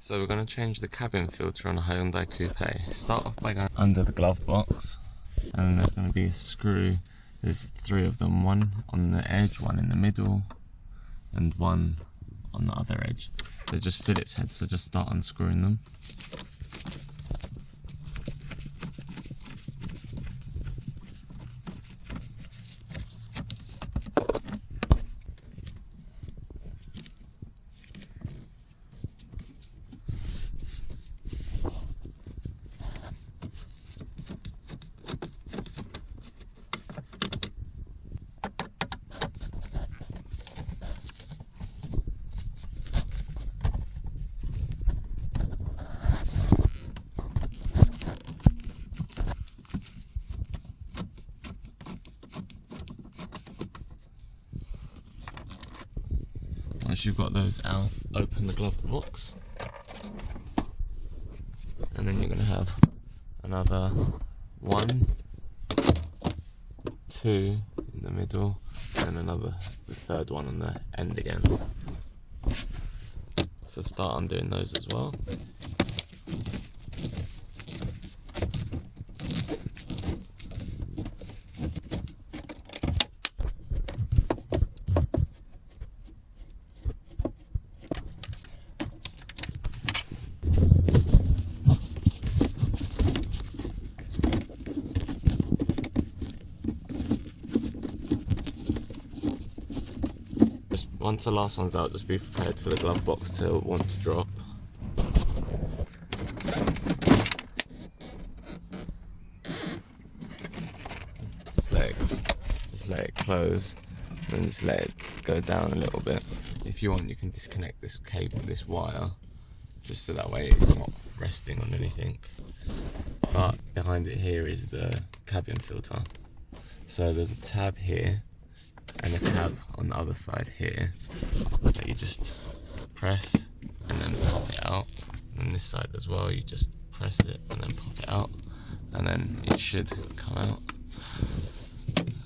So we're going to change the cabin filter on a Hyundai Coupe. Start off by going under the glove box, and then there's going to be a screw. There's 3 of them, one on the edge, one in the middle, and one on the other edge. They're just Phillips heads, so just start unscrewing them. Once you've got those out, open the glove box, and then you're going to have another 1, 2 in the middle, and the 3rd one on the end again. So start undoing those as well. Once the last one's out, just be prepared for the glove box to want to drop. Just let it close, and just let it go down a little bit. If you want, you can disconnect this cable, this wire, just so that way it's not resting on anything. But behind it here is the cabin filter. So there's a tab here and a tab on the other side here that you just press and then pop it out, and this side as well, you just press it and then pop it out, and then it should come out.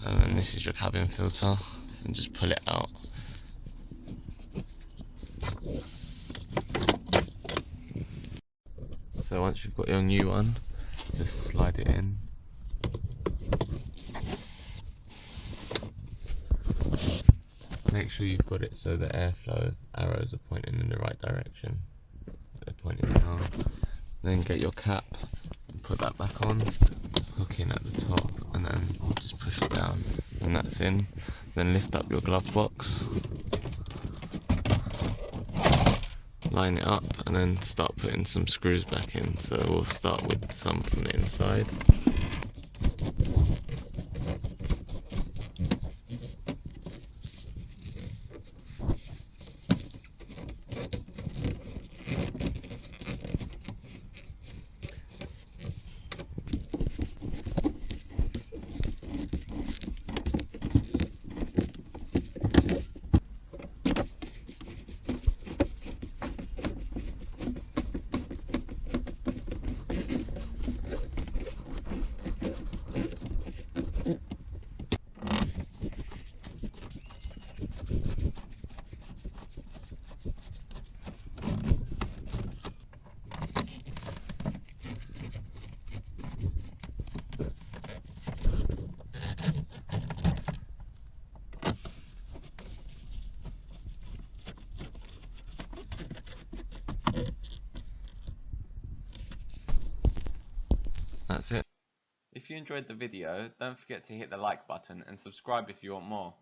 And then this is your cabin filter, and just pull it out. So once you've got your new one, just slide it in. Make sure you've got it so the airflow arrows are pointing in the right direction. They're pointing down. Then get your cap and put that back on. Hook in at the top and then just push it down. And that's in. Then lift up your glove box. Line it up and then start putting some screws back in. So we'll start with some from the inside. That's it. If you enjoyed the video, don't forget to hit the like button and subscribe if you want more.